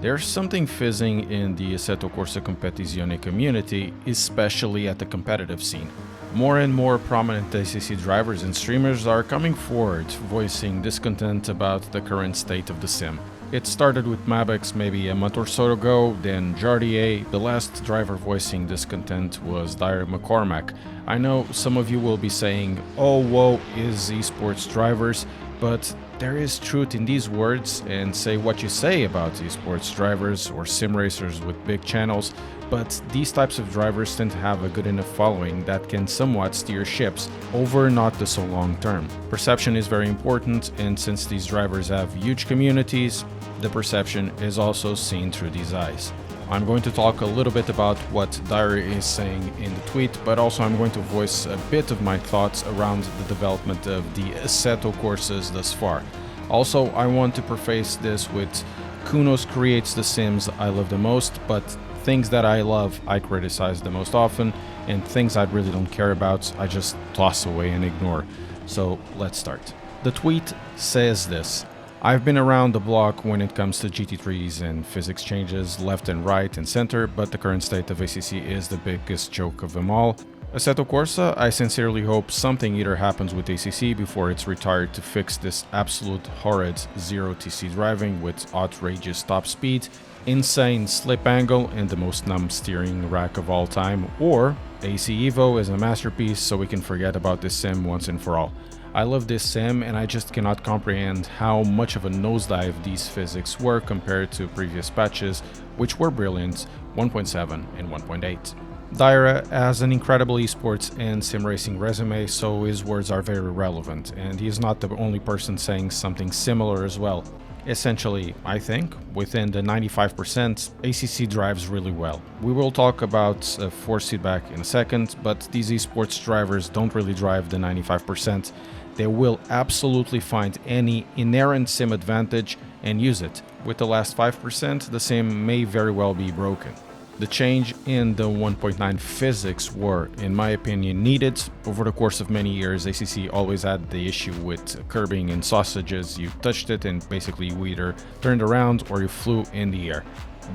There's something fizzing in the Assetto Corsa Competizione community, especially at the competitive scene. More and more prominent ACC drivers and streamers are coming forward, voicing discontent about the current state of the sim. It started with Mabex maybe a month or so ago, then Jardier. The last driver voicing discontent was Dyer McCormack. I know some of you will be saying, oh woe is esports drivers, but there is truth in these words, and say what you say about esports drivers or sim racers with big channels, but these types of drivers tend to have a good enough following that can somewhat steer ships over not the so long term. Perception is very important, and since these drivers have huge communities, the perception is also seen through these eyes. I'm going to talk a little bit about what Dyer is saying in the tweet, but also I'm going to voice a bit of my thoughts around the development of the Assetto Corsas thus far. Also, I want to preface this with Kunos creates the sims I love the most, but things that I love I criticize the most often, and things I really don't care about I just toss away and ignore. So let's start. The tweet says this: I've been around the block when it comes to GT3s and physics changes left and right and center, but the current state of ACC is the biggest joke of them all. Assetto Corsa, I sincerely hope something either happens with ACC before it's retired to fix this absolute horrid 0TC driving with outrageous top speed, insane slip angle, and the most numb steering rack of all time, or AC Evo is a masterpiece so we can forget about this sim once and for all. I love this sim and I just cannot comprehend how much of a nosedive these physics were compared to previous patches, which were brilliant, 1.7 and 1.8. Dyer has an incredible esports and sim racing resume, so his words are very relevant, and he is not the only person saying something similar as well. Essentially, I think, within the 95%, ACC drives really well. We will talk about force feedback in a second, but these esports drivers don't really drive the 95%. They will absolutely find any inherent sim advantage and use it. With the last 5%, the sim may very well be broken. The change in the 1.9 physics were, in my opinion, needed. Over the course of many years, ACC always had the issue with curbing and sausages. You touched it and basically you either turned around or you flew in the air.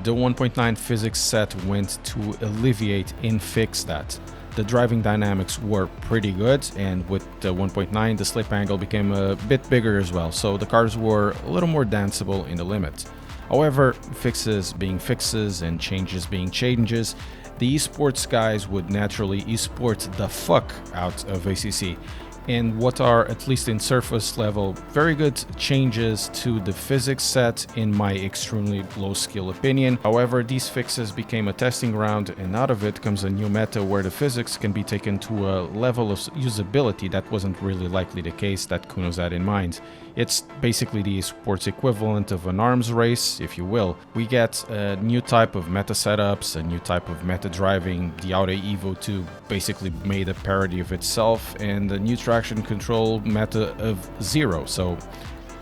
The 1.9 physics set went to alleviate and fix that. The driving dynamics were pretty good, and with the 1.9 the slip angle became a bit bigger as well, so the cars were a little more danceable in the limit. However, fixes being fixes and changes being changes, the esports guys would naturally esport the fuck out of ACC, and what are, at least in surface level, very good changes to the physics set in my extremely low skill opinion. However, these fixes became a testing ground, and out of it comes a new meta where the physics can be taken to a level of usability that wasn't really likely the case that Kunos had in mind. It's basically the esports equivalent of an arms race, if you will. We get a new type of meta setups, a new type of meta driving. The AC Evo 2 basically made a parody of itself, and a new traction control meta of zero, so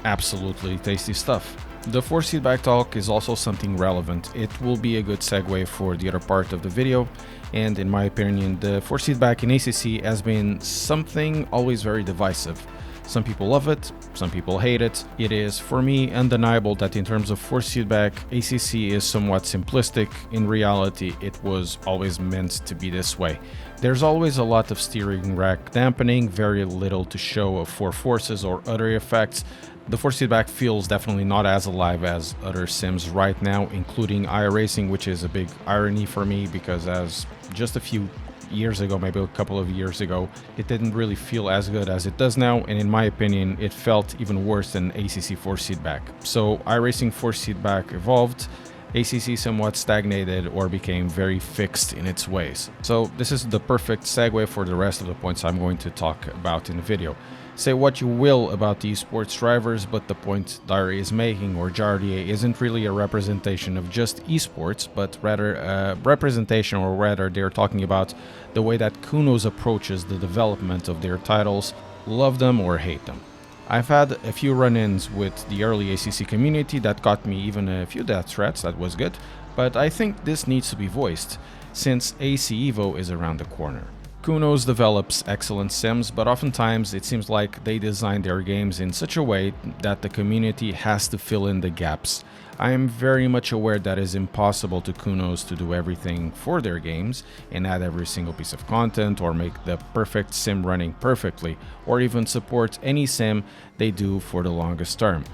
absolutely tasty stuff. The force feedback talk is also something relevant. It will be a good segue for the other part of the video, and in my opinion, the force feedback in ACC has been something always very divisive. Some people love it, some people hate it. It is, for me, undeniable that in terms of force feedback, ACC is somewhat simplistic. In reality, it was always meant to be this way. There's always a lot of steering rack dampening, very little to show of forces or other effects. The force feedback feels definitely not as alive as other sims right now, including iRacing, which is a big irony for me because as just a few years ago, maybe a couple of years ago, it didn't really feel as good as it does now, and in my opinion it felt even worse than ACC force feedback. So iRacing force feedback evolved, ACC somewhat stagnated or became very fixed in its ways. So this is the perfect segue for the rest of the points I'm going to talk about in the video. Say what you will about the esports drivers, but the point Dyer is making, or Jardier, isn't really a representation of just esports, but rather a representation, or rather they're talking about the way that Kunos approaches the development of their titles, love them or hate them. I've had a few run-ins with the early ACC community that got me even a few death threats, that was good, but I think this needs to be voiced, since AC Evo is around the corner. Kunos develops excellent sims, but oftentimes it seems like they design their games in such a way that the community has to fill in the gaps. I am very much aware that it is impossible to Kunos to do everything for their games and add every single piece of content or make the perfect sim running perfectly, or even support any sim they do for the longest term.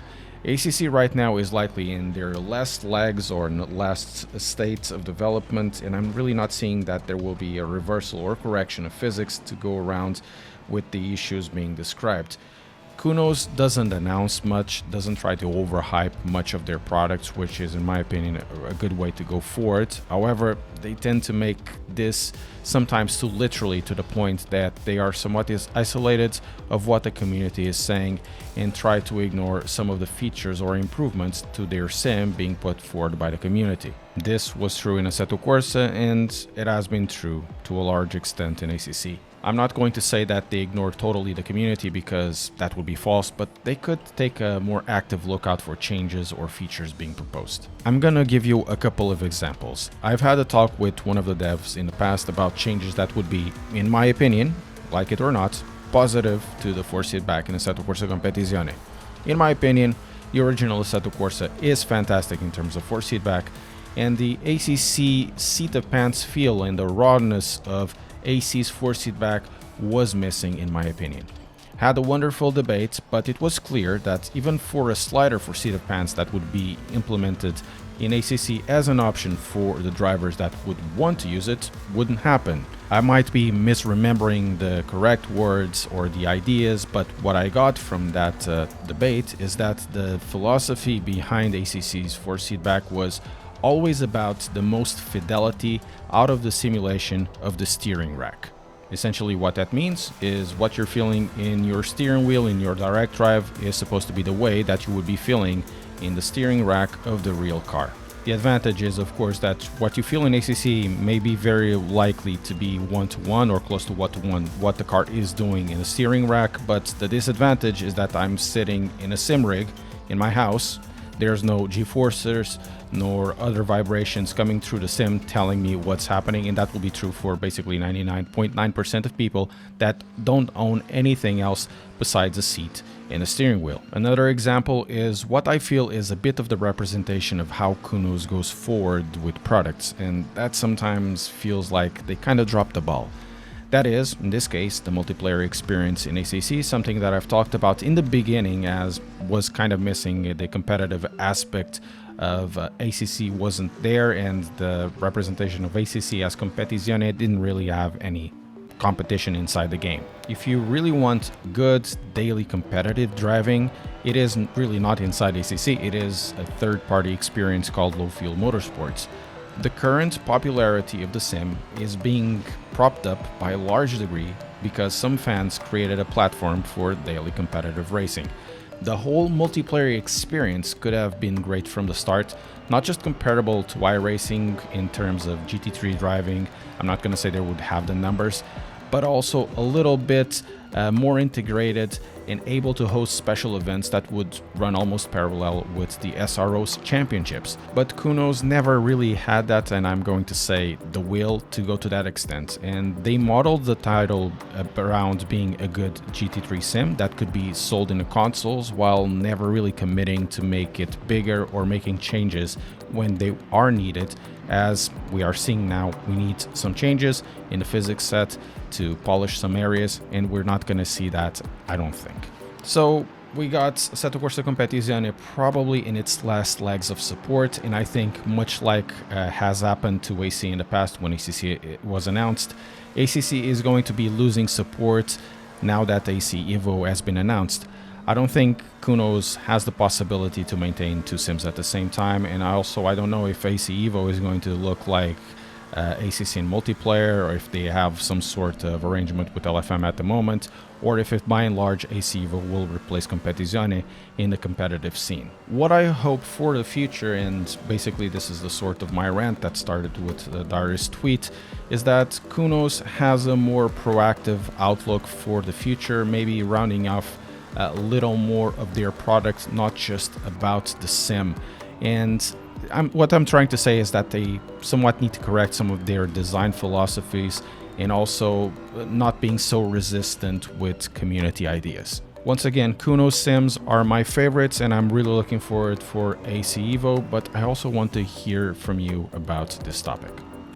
ACC right now is likely in their last legs or last states of development, and I'm really not seeing that there will be a reversal or correction of physics to go around with the issues being described. Kunos doesn't announce much, doesn't try to overhype much of their products, which is, in my opinion, a good way to go forward. However, they tend to make this sometimes too literally, to the point that they are somewhat isolated of what the community is saying and try to ignore some of the features or improvements to their sim being put forward by the community. This was true in Assetto Corsa, and it has been true to a large extent in ACC. I'm not going to say that they ignore totally the community, because that would be false, but they could take a more active look out for changes or features being proposed. I'm gonna give you a couple of examples. I've had a talk with one of the devs in the past about changes that would be, in my opinion, like it or not, positive to the force feedback in Assetto Corsa Competizione. In my opinion, the original Assetto Corsa is fantastic in terms of force feedback, and the ACC seat of pants feel and the rawness of AC's force feedback was missing, in my opinion. Had a wonderful debate, but it was clear that even for a slider for seat of pants that would be implemented in ACC as an option for the drivers that would want to use it, wouldn't happen. I might be misremembering the correct words or the ideas, but what I got from that debate is that the philosophy behind ACC's force feedback was always about the most fidelity out of the simulation of the steering rack. Essentially what that means is what you're feeling in your steering wheel in your direct drive is supposed to be the way that you would be feeling in the steering rack of the real car. The advantage is, of course, that what you feel in ACC may be very likely to be one-to-one or close to one-to-one what the car is doing in the steering rack, but the disadvantage is that I'm sitting in a sim rig in my house. There's no G-forces nor other vibrations coming through the sim telling me what's happening, and that will be true for basically 99.9% of people that don't own anything else besides a seat and a steering wheel. Another example is what I feel is a bit of the representation of how Kunos goes forward with products, and that sometimes feels like they kind of dropped the ball. That is, in this case, the multiplayer experience in ACC, something that I've talked about in the beginning as was kind of missing. The competitive aspect of ACC wasn't there, and the representation of ACC as Competizione didn't really have any competition inside the game. If you really want good daily competitive driving, it is really not inside ACC, it is a third-party experience called Low Fuel Motorsports. The current popularity of the sim is being propped up by a large degree because some fans created a platform for daily competitive racing. The whole multiplayer experience could have been great from the start, not just comparable to iRacing in terms of GT3 driving. I'm not going to say they would have the numbers, but also a little bit more integrated and able to host special events that would run almost parallel with the SRO's championships. But Kunos never really had that, and I'm going to say the will to go to that extent. And they modeled the title around being a good GT3 sim that could be sold in the consoles, while never really committing to make it bigger or making changes when they are needed. As we are seeing now, we need some changes in the physics set to polish some areas, and we're not going to see that, I don't think. So we got Assetto Corsa Competizione probably in its last legs of support, and I think much like has happened to AC in the past when ACC was announced, ACC is going to be losing support now that AC Evo has been announced. I don't think Kunos has the possibility to maintain two sims at the same time, and I don't know if AC Evo is going to look like ACC in multiplayer, or if they have some sort of arrangement with LFM at the moment, or if by and large AC Evo will replace Competizione in the competitive scene. What I hope for the future, and basically this is the sort of my rant that started with Darius' tweet, is that Kunos has a more proactive outlook for the future, maybe rounding off a little more of their product, not just about the sim. And what I'm trying to say is that they somewhat need to correct some of their design philosophies and also not being so resistant with community ideas. Once again, Kunos sims are my favorites, and I'm really looking forward for AC Evo, but I also want to hear from you about this topic.